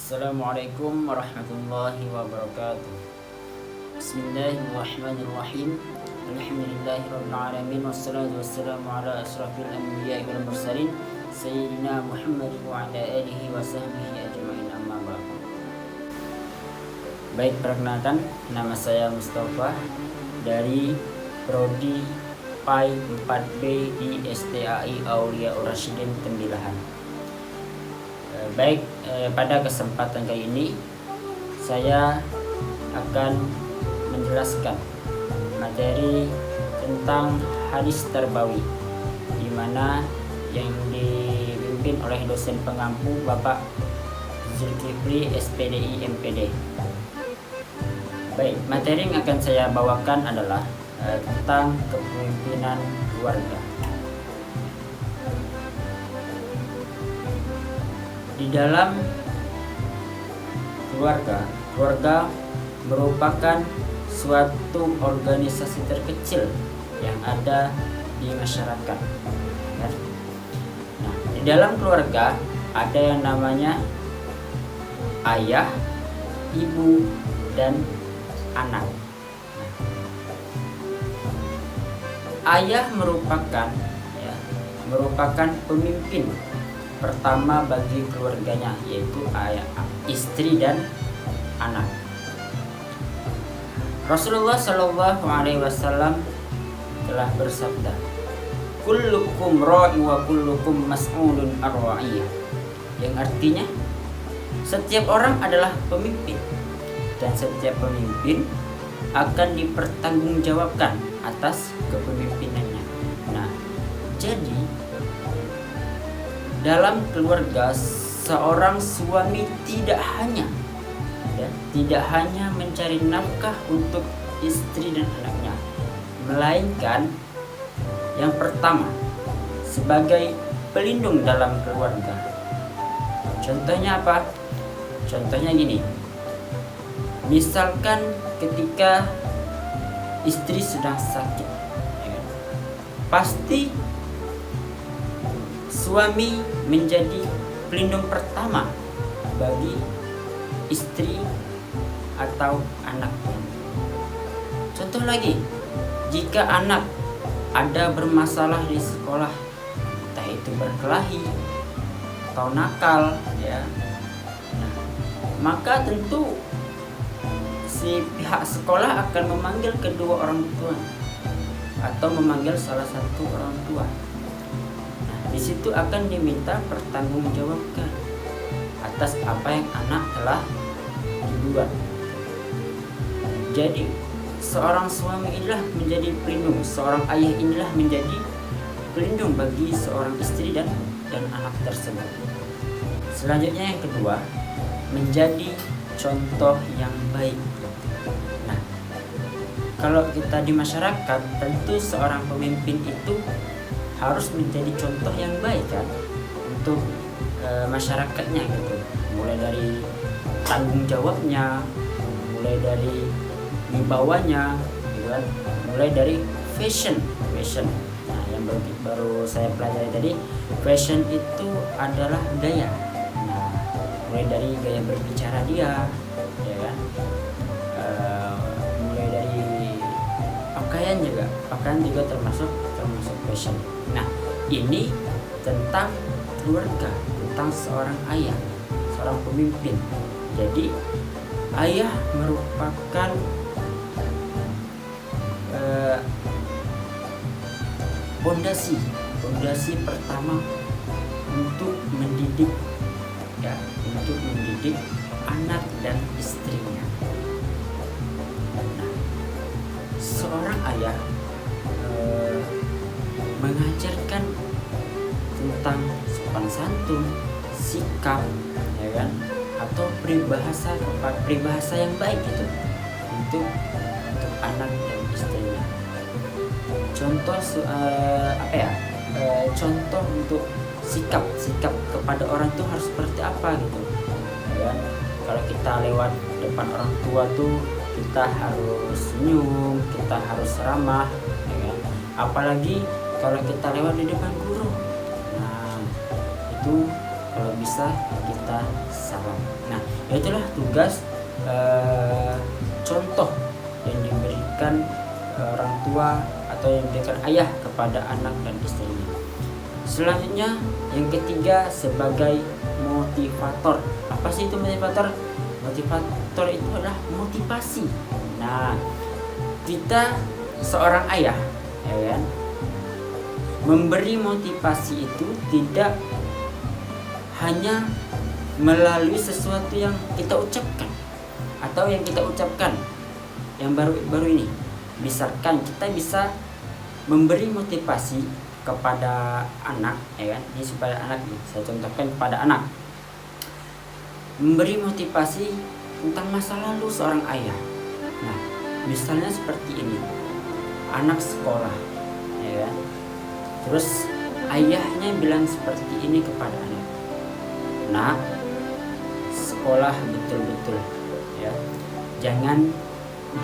Assalamualaikum warahmatullahi wabarakatuh. Bismillahirrahmanirrahim. Alhamdulillahirabbil alamin wassalatu wassalamu ala asyrafil anbiya'i wal mursalin sayyidina Muhammad wa ala alihi wa sahbihi ajma'in, amma ba'du. Baik, perkenalkan, nama saya Mustafa dari Prodi PAI 4B di STAI Aulia Ur-Rasyidin Tembilahan. Baik, pada kesempatan kali ini saya akan menjelaskan materi tentang hadis tarbawi, di mana yang dipimpin oleh dosen pengampu Bapak Zulkifli SPDI MPD. Baik, materi yang akan saya bawakan adalah tentang kepemimpinan keluarga. Di dalam keluarga merupakan suatu organisasi terkecil yang ada di masyarakat. Nah, di dalam keluarga ada yang namanya ayah, ibu, dan anak. Ayah merupakan pemimpin pertama bagi keluarganya, yaitu ayah, istri, dan anak. Rasulullah Shallallahu Alaihi Wasallam telah bersabda, "Kullukum ra'i wa kullukum mas'ulun an ra'iyah," yang artinya setiap orang adalah pemimpin dan setiap pemimpin akan dipertanggungjawabkan atas kepemimpinannya. Nah, jadi dalam keluarga, seorang suami tidak hanya mencari nafkah untuk istri dan anaknya, melainkan yang pertama sebagai pelindung dalam keluarga. Contohnya apa? Contohnya gini, misalkan ketika istri sedang sakit, pasti suami menjadi pelindung pertama bagi istri atau anaknya. Contoh lagi, jika anak ada bermasalah di sekolah, entah itu berkelahi atau nakal, maka tentu si pihak sekolah akan memanggil kedua orang tua atau memanggil salah satu orang tua. Di situ akan diminta pertanggungjawabkan atas apa yang anak telah dibuat. Jadi seorang suami inilah menjadi pelindung, seorang ayah inilah menjadi pelindung bagi seorang istri dan anak tersebut. Selanjutnya yang kedua, menjadi contoh yang baik. Nah, kalau kita di masyarakat, tentu seorang pemimpin itu harus menjadi contoh yang baik kan untuk masyarakatnya gitu. Mulai dari tanggung jawabnya, mulai dari wibawanya, gitu kan. Mulai dari fashion. Nah, yang baru saya pelajari tadi, fashion itu adalah gaya. Nah, mulai dari gaya berbicara dia, ya kan. Mulai dari pakaian juga termasuk fashion. Nah, ini tentang keluarga, tentang seorang ayah, seorang pemimpin. Jadi ayah merupakan pondasi pertama untuk mendidik anak dan istrinya. Nah, seorang ayah mengajarkan tentang sopan santun, sikap, ya kan, atau peribahasa yang baik gitu untuk anak dan istrinya. Contoh contoh untuk sikap kepada orang itu harus seperti apa gitu, ya kan? Kalau kita lewat depan orang tua tuh kita harus senyum, kita harus ramah, ya kan? Apalagi kalau kita lewat di depan guru, nah itu kalau bisa kita salam. Nah, Itulah tugas contoh yang diberikan orang tua atau yang diberikan ayah kepada anak dan istrinya. Selanjutnya yang ketiga sebagai motivator. Apa sih itu motivator? Motivator itu adalah motivasi. Nah, kita seorang ayah, ya kan, memberi motivasi itu tidak hanya melalui sesuatu yang kita ucapkan atau yang kita ucapkan yang baru ini. Misalkan kita bisa memberi motivasi kepada anak, ya kan, ini supaya anak, saya contohkan kepada anak, memberi motivasi tentang masa lalu seorang ayah. Nah, misalnya seperti ini, anak sekolah, ya kan, terus ayahnya bilang seperti ini kepada anak, "Nak, sekolah betul-betul, ya, jangan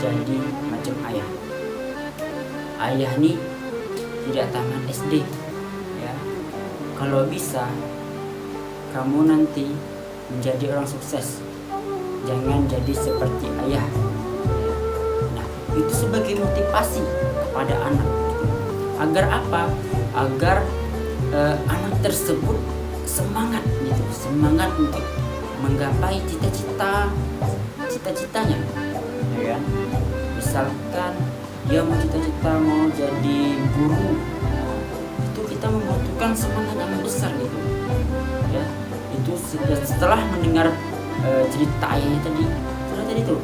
jadi macam ayah. Ayah nih tidak tamat SD, ya. Kalau bisa kamu nanti menjadi orang sukses, jangan jadi seperti ayah." Nah, itu sebagai motivasi kepada anak. Agar apa? Agar anak tersebut semangat gitu, semangat untuk menggapai cita-citanya, ya kan? Misalkan dia mau cita-cita mau jadi guru, itu kita membutuhkan semangat yang besar gitu, ya. Itu setelah mendengar cerita ayahnya tadi itu,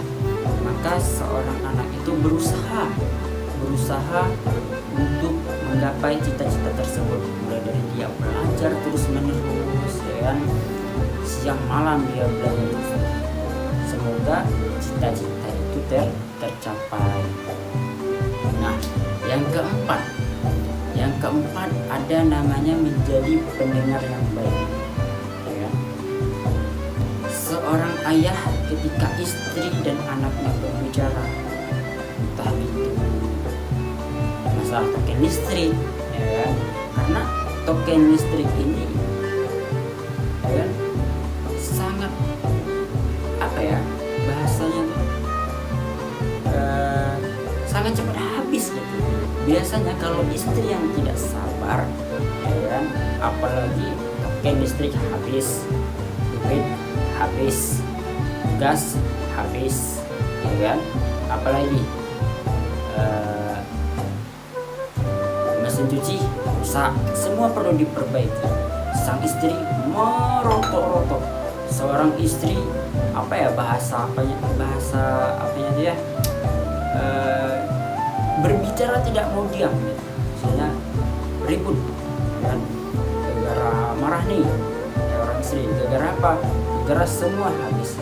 maka seorang anak itu berusaha untuk menggapai cita-cita tersebut, mulai dari dia belajar terus menerus, ya kan, siang malam dia belajar terus. Semoga cita-cita itu tercapai. Nah, yang keempat ada namanya menjadi pendengar yang baik, ya kan? Seorang ayah ketika istri dan anaknya berbicara, entah itu masalah token listrik, ya kan? Karena token listrik ini, ya kan, sangat apa ya bahasanya tuh, sangat cepat habis gitu. Biasanya kalau istri yang tidak sabar, ya kan, apalagi token listrik habis, duit habis, gas habis, ya kan, apalagi mesin cuci rusak, semua perlu diperbaiki. Sang istri merotot-rotot. Seorang istri apa ya bahasa apanya dia berbicara tidak mau diam gitu. Misalnya ribut, kan, gara marah nih, ya, orang istri gara apa? Gara semua habis.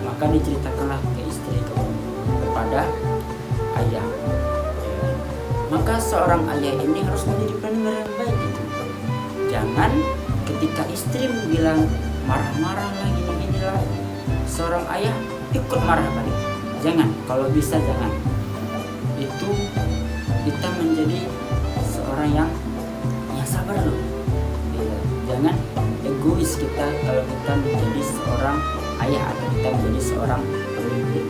Maka diceritakanlah ke istri kepada ayah. Maka seorang ayah ini harus menjadi pendengar yang baik gitu. Jangan ketika istri bilang marah-marah lagi beginilah, seorang ayah ikut marah balik. Jangan, kalau bisa jangan. Itu kita menjadi seorang yang sabar loh. Jangan egois kita kalau kita menjadi seorang ayah atau kita menjadi seorang pemimpin.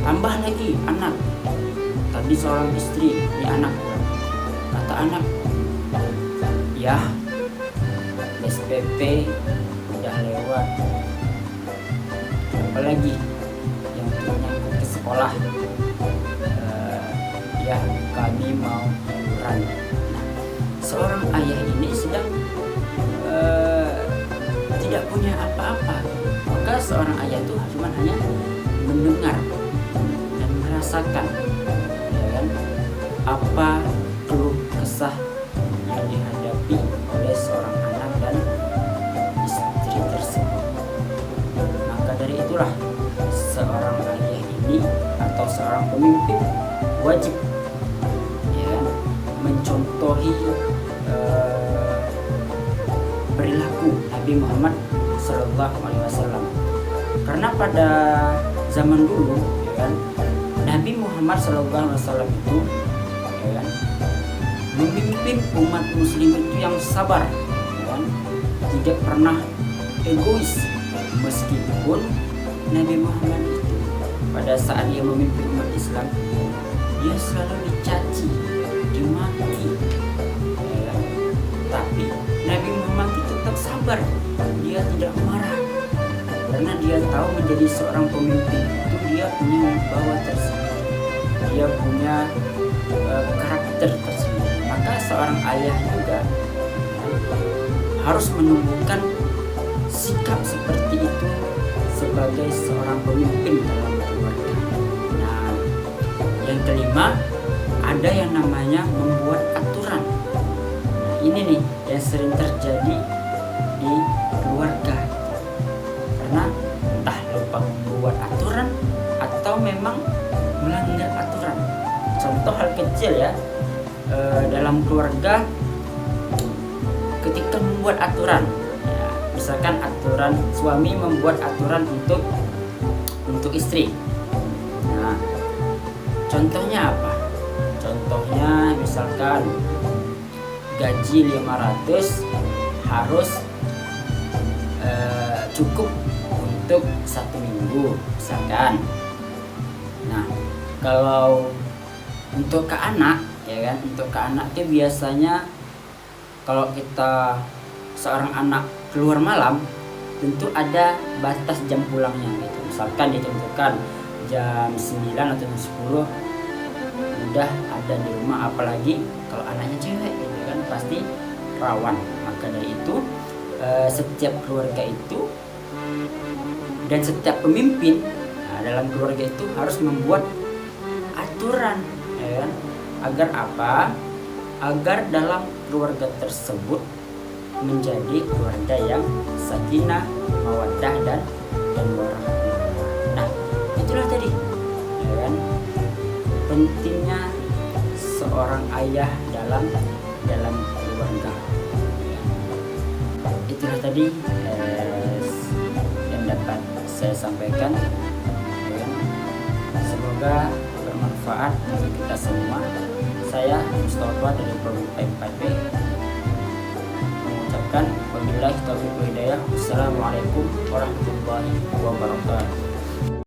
Tambah lagi anak. Tadi seorang istri, ini anak. Kata anak, "Ya, SPP udah lewat. Apalagi yang menyangkut ke sekolah, ya kami mau liburan." Nah, seorang ayah ini sedang tidak punya apa-apa. Maka seorang ayah itu cuma hanya mendengar dan merasakan, ya kan, apa keluh kesah yang dihadapi oleh seorang anak dan istri tersebut. Maka dari itulah seorang ayah ini atau seorang pemimpin wajib, ya kan, mencontohi perilaku Nabi Muhammad SAW. Karena pada zaman dulu, ya kan, Nabi Muhammad SAW itu, ya kan, memimpin umat muslim itu yang sabar, ya kan, tidak pernah egois, Meskipun Nabi Muhammad itu pada saat dia memimpin umat Islam, dia selalu dicaci, dimaki, ya. Tapi Nabi Muhammad itu tetap sabar, dia tidak marah, karena dia tahu menjadi seorang pemimpin itu dia punya wibawa tersendiri, dia punya karakter tersendiri. Maka seorang ayah juga harus menumbuhkan sikap seperti itu sebagai seorang pemimpin dalam keluarga. Nah, yang kelima, ada yang namanya membuat aturan. Nah, ini nih yang sering terjadi di keluarga, karena entah lupa membuat aturan atau memang melanggar aturan. Contoh hal kecil ya, dalam keluarga ketika membuat aturan, ya, misalkan aturan suami membuat aturan untuk istri. Nah, contohnya apa? Contohnya misalkan gaji 500 harus cukup untuk 1 minggu misalkan. Nah, kalau untuk ke anak, ya kan, untuk ke anak itu biasanya kalau kita seorang anak keluar malam, tentu ada batas jam pulangnya gitu. Misalkan ditentukan jam 9 atau jam 10 udah ada di rumah, apalagi kalau anaknya cewek gitu kan, pasti rawan. Maka dari itu setiap keluarga itu dan setiap pemimpin, nah, dalam keluarga itu harus membuat aturan, ya kan? Agar apa? Agar dalam keluarga tersebut menjadi keluarga yang sakinah, mawaddah dan warahmah. Nah, itulah tadi, ya kan, pentingnya seorang ayah dalam keluarga. Itulah tadi yang dapat saya sampaikan, ya kan? Semoga bermanfaat untuk kita semua. Saya Mustafa dari Produk PMP mengucapkan wabillahi taufiq wal hidayah. Wassalamualaikum warahmatullahi wabarakatuh.